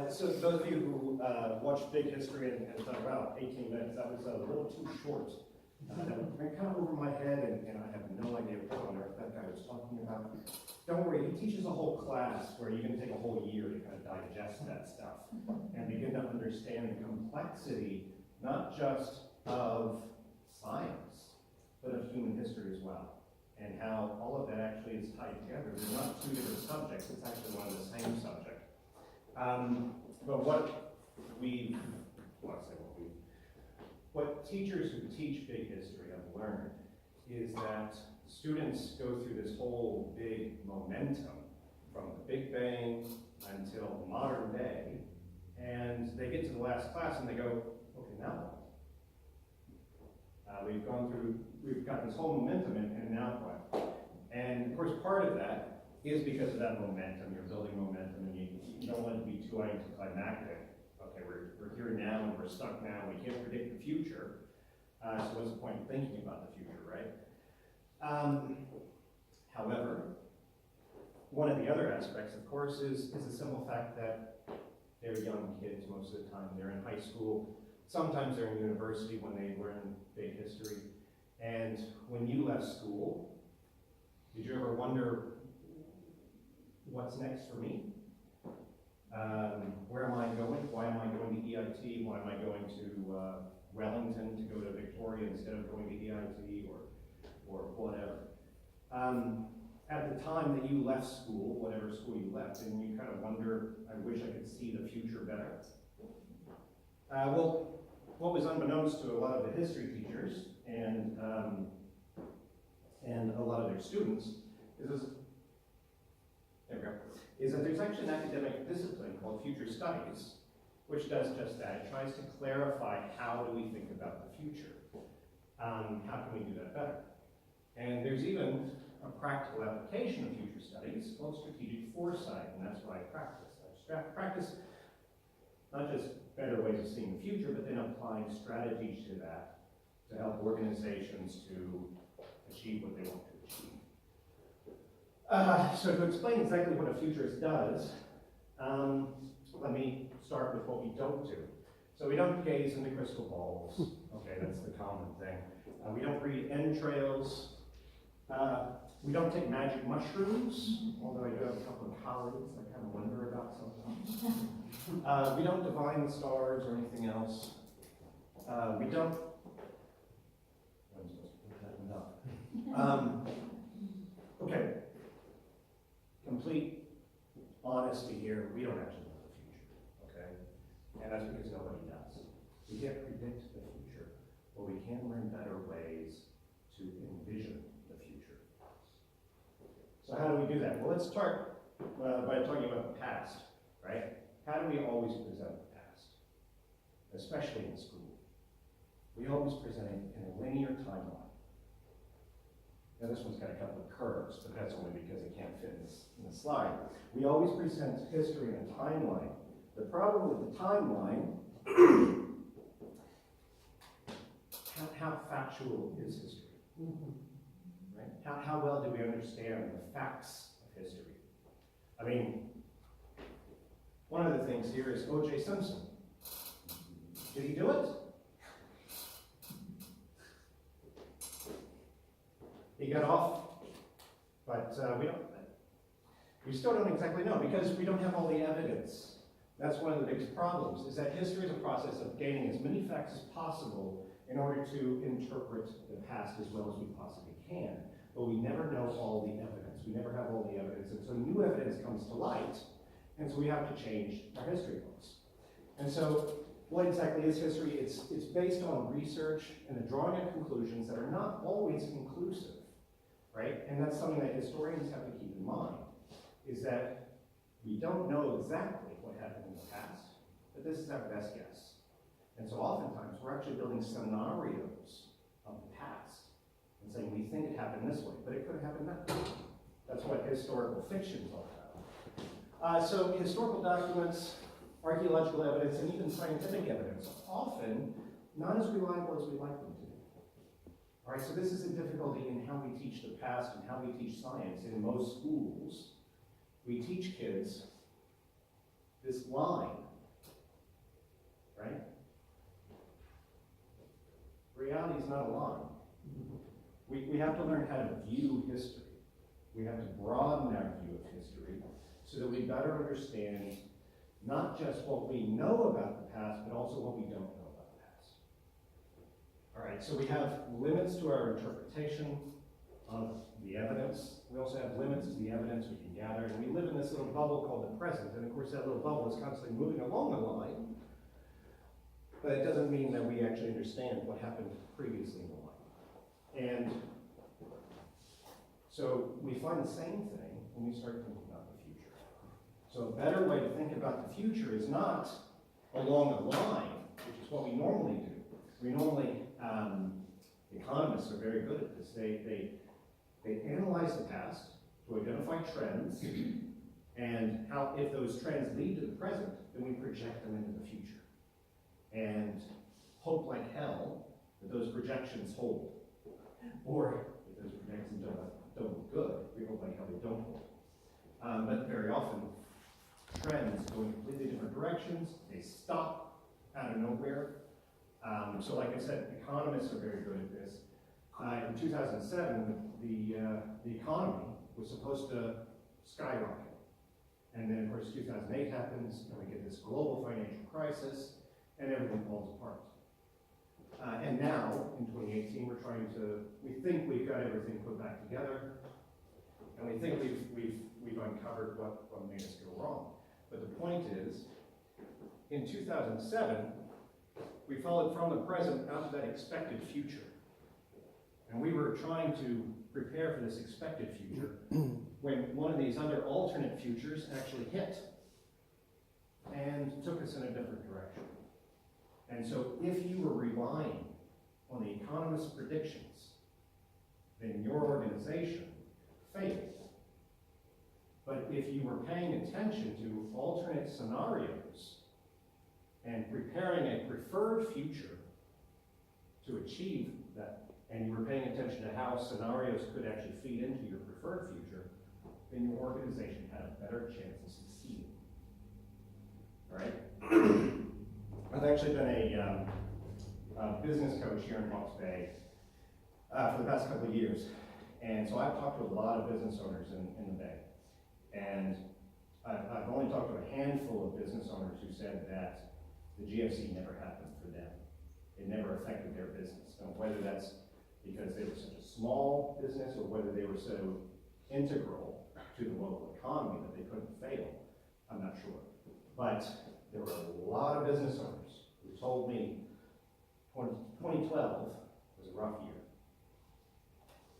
So those of you who watched Big History and thought, wow, 18 minutes, that was a little too short. That went kind of over my head, and I have no idea what on earth that guy was talking about. Don't worry, he teaches a whole class where you can take a whole year to kind of digest that stuff and begin to understand the complexity, not just of science, but of human history as well, and how all of that actually is tied together. They're not two different subjects, it's actually one of the same subject. But what teachers who teach big history have learned is that students go through this whole big momentum from the Big Bang until modern day, and they get to the last class and they go, okay, now what? We've got this whole momentum, and now what? And of course, part of that is because of that momentum. You're building momentum, and you don't want it to be too anticlimactic. Okay, we're here now, and we're stuck now. We can't predict the future. So what's the point of thinking about the future, right? However, one of the other aspects, of course, is the simple fact that they're young kids most of the time. They're in high school. Sometimes they're in university when they learn big history. And when you left school, did you ever wonder, what's next for me? Where am I going? Why am I going to EIT? Why am I going to Wellington to go to Victoria instead of going to EIT or whatever? At the time that you left school, whatever school you left, and you kind of wonder, I wish I could see the future better. Well, what was unbeknownst to a lot of the history teachers and a lot of their students is that there's actually an academic discipline called future studies, which does just that. It tries to clarify how do we think about the future. How can we do that better? And there's even a practical application of future studies called strategic foresight, and that's what I practice. I practice not just better ways of seeing the future, but then applying strategies to that to help organizations to achieve what they want to achieve. So to explain exactly what a futurist does, let me start with what we don't do. So we don't gaze into crystal balls. Okay, that's the common thing. We don't read entrails. We don't take magic mushrooms, although I do have a couple of colleagues I kind of wonder about sometimes. We don't divine the stars or anything else. We don't. I'm supposed to put that one up. Okay. Complete honesty here, we don't actually know the future, okay? And that's because nobody does. We can't predict the future, but we can learn better ways to envision the future. So how do we do that? Well, let's start by talking about the past, right? How do we always present the past, especially in school? We always present it in a linear timeline. Now this one's got a couple of curves, but that's only because it can't fit in the slide. We always present history in a timeline. The problem with the timeline, how factual is history? Right? How well do we understand the facts of history? I mean, one of the things here is O.J. Simpson. Did he do it? He got off, but we still don't exactly know because we don't have all the evidence. That's one of the biggest problems, is that history is a process of gaining as many facts as possible in order to interpret the past as well as we possibly can. But we never know all the evidence. We never have all the evidence, and so new evidence comes to light, and so we have to change our history books. And so what exactly is history? It's based on research and the drawing of conclusions that are not always conclusive. Right? And that's something that historians have to keep in mind, is that we don't know exactly what happened in the past, but this is our best guess. And so oftentimes we're actually building scenarios of the past and saying we think it happened this way, but it could have happened that way. That's what historical fiction is all about. So historical documents, archaeological evidence, and even scientific evidence are often not as reliable as we like them to be. All right, so this is a difficulty in how we teach the past and how we teach science. In most schools, we teach kids this line reality is not a line. We have to learn how to view history. We have to broaden our view of history so that we better understand not just what we know about the past, but also what we don't know about the past. All right, so we have limits to our interpretation of the evidence. We also have limits to the evidence we can gather, and we live in this little bubble called the present, and of course that little bubble is constantly moving along the line, but it doesn't mean that we actually understand what happened previously in the line. And so we find the same thing when we start thinking about the future. So a better way to think about the future is not along a line, which is what we normally do. We normally, economists are very good at this. They analyze the past to identify trends, and how, if those trends lead to the present, then we project them into the future. And hope like hell that those projections hold. Or if those projections don't look good, we hope like hell they don't hold. But very often, trends go in completely different directions. They stop out of nowhere. So like I said, economists are very good at this. In 2007, the economy was supposed to skyrocket. And then, of course, 2008 happens, and we get this global financial crisis, and everything falls apart. And now, in 2018, we think we've got everything put back together, and we think we've uncovered what made us go wrong. But the point is, in 2007, we followed from the present out to that expected future. And we were trying to prepare for this expected future when one of these other alternate futures actually hit and took us in a different direction. And so if you were relying on the economists' predictions, then your organization failed. But if you were paying attention to alternate scenarios and preparing a preferred future to achieve that, and you were paying attention to how scenarios could actually feed into your preferred future, then your organization had a better chance of succeeding. All right? I've actually been a business coach here in Hawke's Bay for the past couple of years. And so I've talked to a lot of business owners in the Bay. And I've only talked to a handful of business owners who said that the GFC never happened for them. It never affected their business. Now, whether that's because they were such a small business or whether they were so integral to the local economy that they couldn't fail, I'm not sure. But there were a lot of business owners who told me 2012 was a rough year.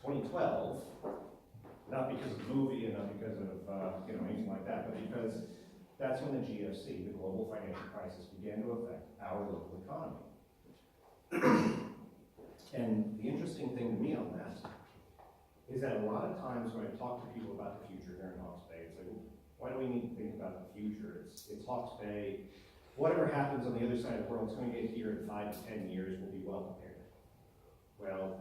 2012, not because of the movie and not because of anything like that, but because that's when the GFC, the global financial crisis, began to affect our local economy. And the interesting thing to me on that is that a lot of times when I talk to people about the future here in Hawke's Bay, it's like, why do we need to think about the future? It's Hawke's Bay. Whatever happens on the other side of the world, it's going to get here in 5 to 10 years. We'll be well prepared. Well,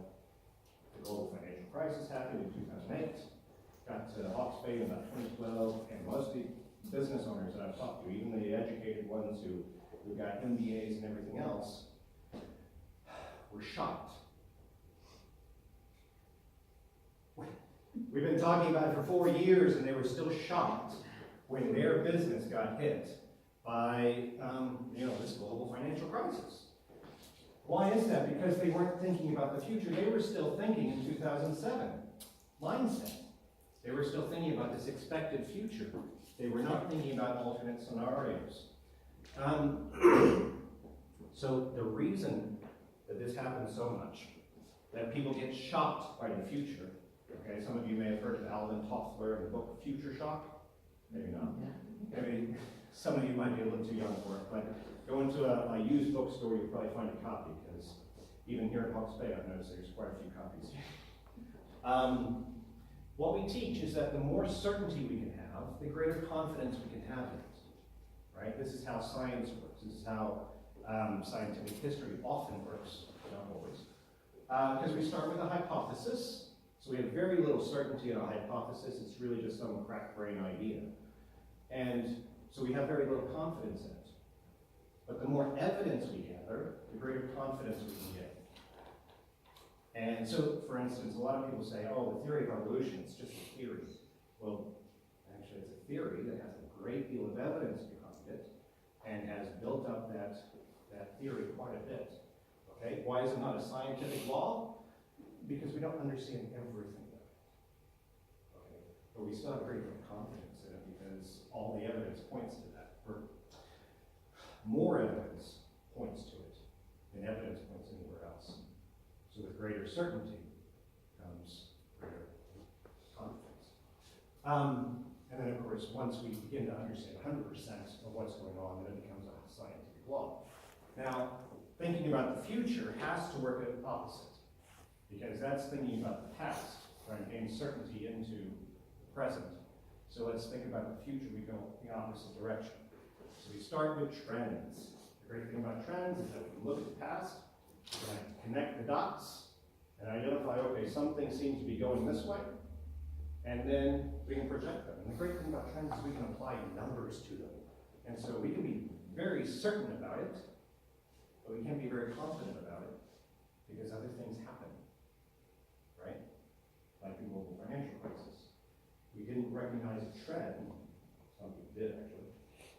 the global financial crisis happened in 2008. Got to Hawke's Bay in about 2012, and most of the business owners that I've talked to, even the educated ones who got MBAs and everything else, were shocked. We've been talking about it for 4 years, and they were still shocked when their business got hit by this global financial crisis. Why is that? Because they weren't thinking about the future. They were still thinking in 2007 mindset. They were still thinking about this expected future. They were not thinking about alternate scenarios. So the reason that this happens so much, that people get shocked by the future, okay, some of you may have heard of Alvin Toffler in the book Future Shock. Maybe not. Maybe some of you might be a little too young for it, but go into a used bookstore, you'll probably find a copy, because even here at Hawke's Bay, I've noticed there's quite a few copies. What we teach is that the more certainty we can have, the greater confidence we can have in it. Right? This is how science works. This is how scientific history often works, not always. Because we start with a hypothesis. So we have very little certainty in a hypothesis. It's really just some crack brain idea. And so we have very little confidence in it. But the more evidence we gather, the greater confidence we can get. And so, for instance, a lot of people say, oh, the theory of evolution, it's just a theory. Well, actually, it's a theory that has a great deal of evidence behind it and has built up that theory quite a bit. Okay, why is it not a scientific law? Because we don't understand everything of it. Okay, but we still have a great deal of confidence in it because all the evidence points to that. Or more evidence points to it than evidence points anywhere else. So with greater certainty comes greater confidence. And then, of course, once we begin to understand 100% of what's going on, then it becomes a scientific law. Now, thinking about the future has to work at the opposite, because that's thinking about the past, trying to gain certainty into the present. So let's think about the future. We go the opposite direction. So we start with trends. The great thing about trends is that we look at the past, we're going to connect the dots, and identify, okay, something seems to be going this way, and then we can project them. And the great thing about trends is we can apply numbers to them. And so we can be very certain about it, but we can't be very confident about it because other things happen, right? Like the global financial crisis. We didn't recognize a trend, some people did actually,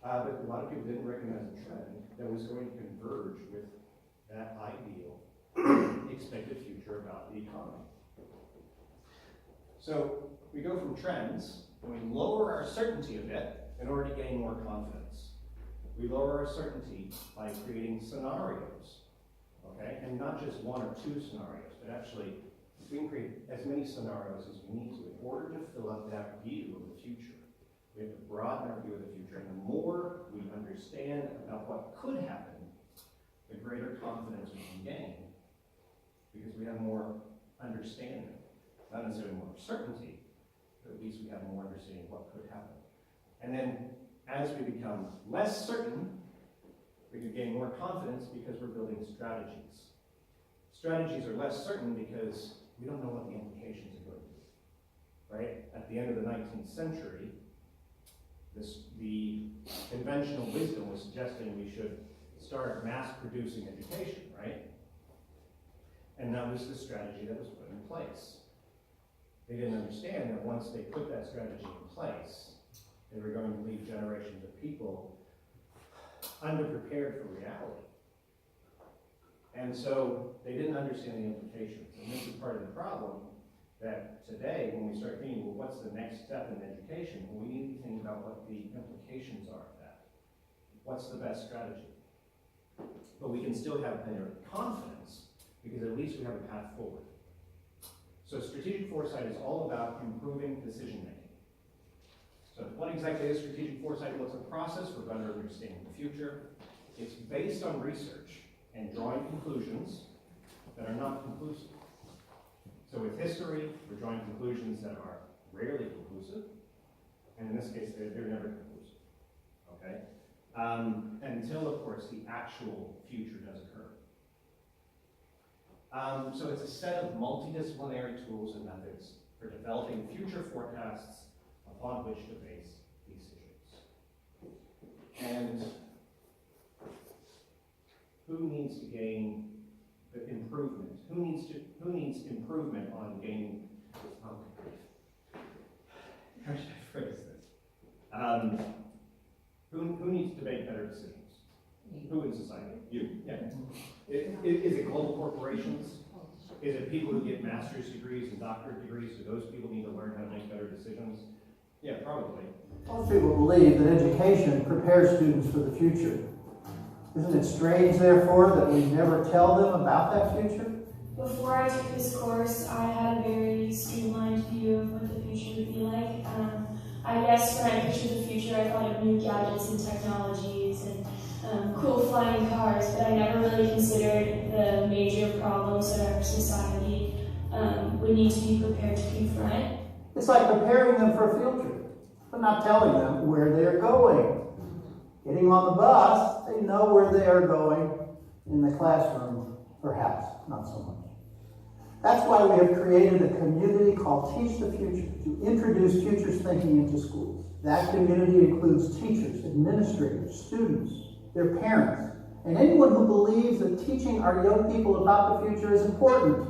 but a lot of people didn't recognize a trend that was going to converge with that ideal expected future about the economy. So we go from trends, and we lower our certainty a bit in order to gain more confidence. We lower our certainty by creating scenarios, okay? And not just one or two scenarios, but actually we can create as many scenarios as we need to in order to fill up that view of the future. We have to broaden our view of the future, and the more we understand about what could happen, the greater confidence we can gain, because we have more understanding. Not necessarily more certainty, but at least we have more understanding of what could happen. And then, as we become less certain, we can gain more confidence because we're building strategies. Strategies are less certain because we don't know what the implications are going to be, right? At the end of the 19th century, the conventional wisdom was suggesting we should start mass-producing education, right? And that was the strategy that was put in place. They didn't understand that once they put that strategy in place, they were going to leave generations of people underprepared for reality. And so they didn't understand the implications. And this is part of the problem that today, when we start thinking, well, what's the next step in education? Well, we need to think about what the implications are of that. What's the best strategy? But we can still have better confidence because at least we have a path forward. So strategic foresight is all about improving decision making. So what exactly is strategic foresight? Well, it's a process for better understanding the future. It's based on research and drawing conclusions that are not conclusive. So with history, we're drawing conclusions that are rarely conclusive, and in this case, they're never conclusive, okay? Until, of course, the actual future does occur. So it's a set of multidisciplinary tools and methods for developing future forecasts upon which to base decisions. And who needs to gain the improvement? Who needs improvement on gaining? How should I phrase this? Who needs to make better decisions? Who in society? You. Yeah. Is it global corporations? Is it people who get master's degrees and doctorate degrees? Do those people need to learn how to make better decisions? Yeah, probably. Most people believe that education prepares students for the future. Isn't it strange, therefore, that we never tell them about that future? Before I took this course, I had a very streamlined view of what the future would be like. I guess when I pictured the future, I thought of new gadgets and technologies and cool flying cars, but I never really considered the major problems that our society would need to be prepared to confront. It's like preparing them for a field trip, but not telling them where they're going. Getting on the bus, they know where they are going. In the classroom, perhaps not so much. That's why we have created a community called Teach the Future to introduce futures thinking into schools. That community includes teachers, administrators, students, their parents, and anyone who believes that teaching our young people about the future is important.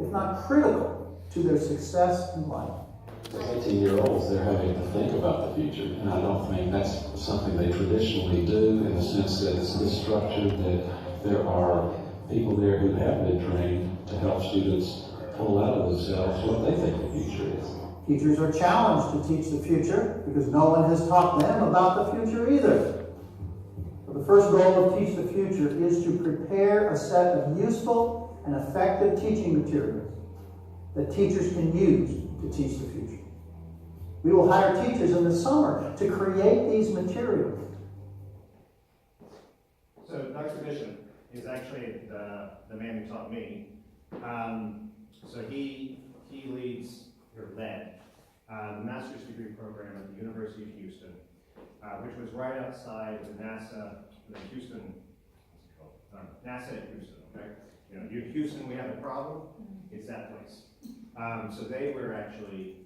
if not critical, to their success in life. As 18-year-olds, they're having to think about the future, and I don't think that's something they traditionally do in the sense that it's this structured, that there are people there who have been trained to help students pull out of themselves what they think the future is. Teachers are challenged to teach the future because no one has taught them about the future either. So the first goal of Teach the Future is to prepare a set of useful and effective teaching materials that teachers can use to teach the future. We will hire teachers in the summer to create these materials. So Dr. Bishop is actually the man who taught me. So he leads, or led, the master's degree program at the University of Houston, which was right outside the NASA, the Houston, what's it called? NASA at Houston, okay? You know, Houston, we have a problem, it's that place. So they were actually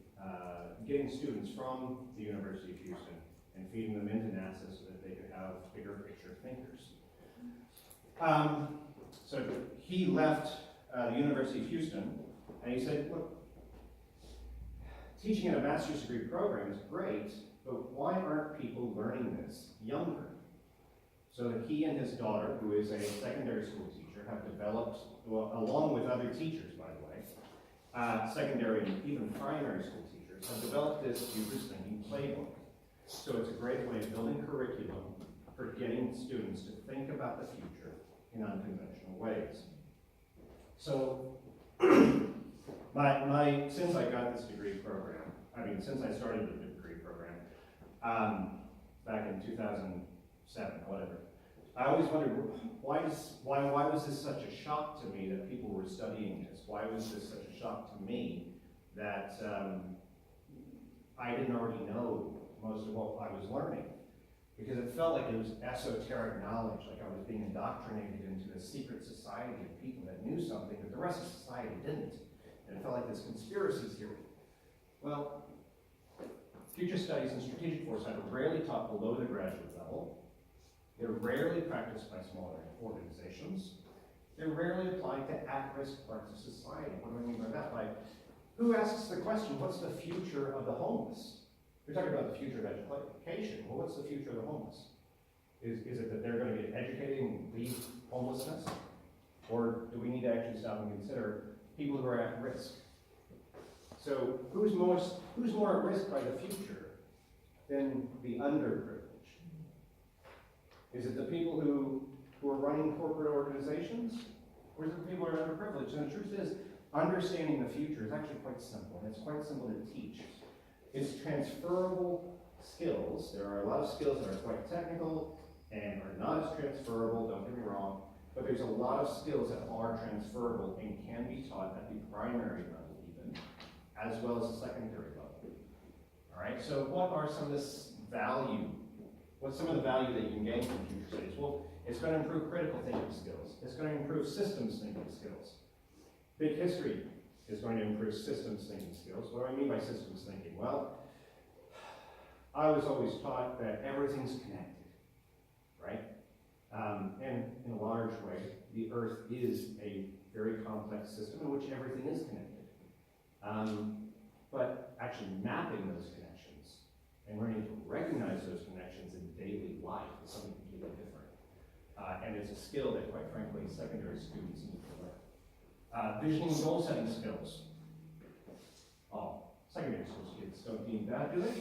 getting students from the University of Houston and feeding them into NASA so that they could have bigger picture thinkers. So he left the University of Houston and he said, look, teaching in a master's degree program is great, but why aren't people learning this younger? So that he and his daughter, who is a secondary school teacher, have developed, well, along with other teachers, by the way, secondary and even primary school teachers, have developed this futures thinking playbook. So it's a great way of building curriculum for getting students to think about the future in unconventional ways. So, since I got this degree program, since I started the degree program, back in 2007, whatever, I always wondered, why was this such a shock to me that people were studying this? Why was this such a shock to me that I didn't already know most of what I was learning? Because it felt like it was esoteric knowledge, like I was being indoctrinated into a secret society of people that knew something that the rest of society didn't. And it felt like this conspiracy theory. Well, future studies and strategic foresight are rarely taught below the graduate level. They're rarely practiced by smaller organizations. They're rarely applied to at-risk parts of society. What do I mean by that? Like, who asks the question, what's the future of the homeless? We're talking about the future of education. Well, what's the future of the homeless? Is it that they're going to get educated and leave homelessness? Or do we need to actually stop and consider people who are at risk? So who's more at risk by the future than the underprivileged? Is it the people who are running corporate organizations? Or is it the people who are underprivileged? And the truth is, understanding the future is actually quite simple, and it's quite simple to teach. It's transferable skills. There are a lot of skills that are quite technical and are not as transferable, don't get me wrong, but there's a lot of skills that are transferable and can be taught at the primary level even, as well as the secondary level. All right, so what are some of this value? What's some of the value that you can gain from future studies? Well, it's going to improve critical thinking skills. It's going to improve systems thinking skills. Big history is going to improve systems thinking skills. What do I mean by systems thinking? Well, I was always taught that everything's connected, right? And in a large way, the Earth is a very complex system in which everything is connected. But actually mapping those connections and learning to recognize those connections in daily life is something completely different. And it's a skill that, quite frankly, secondary students need to learn. Visioning and goal setting skills. Oh, secondary school kids don't need that, do they?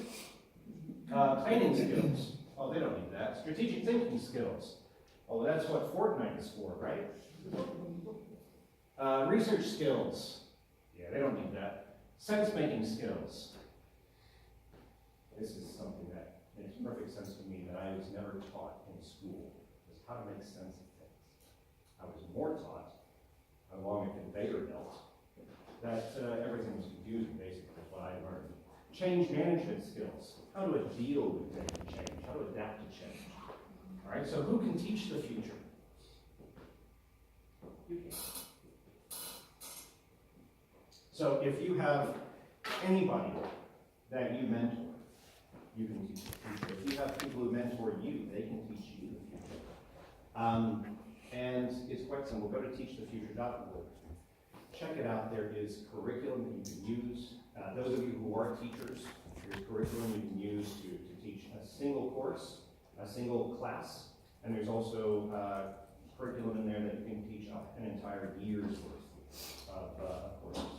Planning skills. Oh, they don't need that. Strategic thinking skills. Oh, that's what Fortnite is for, right? Research skills. Yeah, they don't need that. Sense-making skills. This is something that makes perfect sense to me that I was never taught in school, is how to make sense of things. I was more taught along a conveyor belt that everything was confusing, basically, is what I learned. Change management skills. How to deal with change, how to adapt to change. All right, so who can teach the future? You can. So if you have anybody that you mentor, you can teach the future. If you have people who mentor you, they can teach you the future. And it's quite simple. Go to teachthefuture.org. check it out. There is curriculum that you can use. Those of you who are teachers, there's curriculum you can use to teach a single course, a single class, and there's also curriculum in there that you can teach an entire year's worth of courses.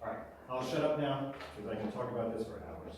All right, I'll shut up now because I can talk about this for hours.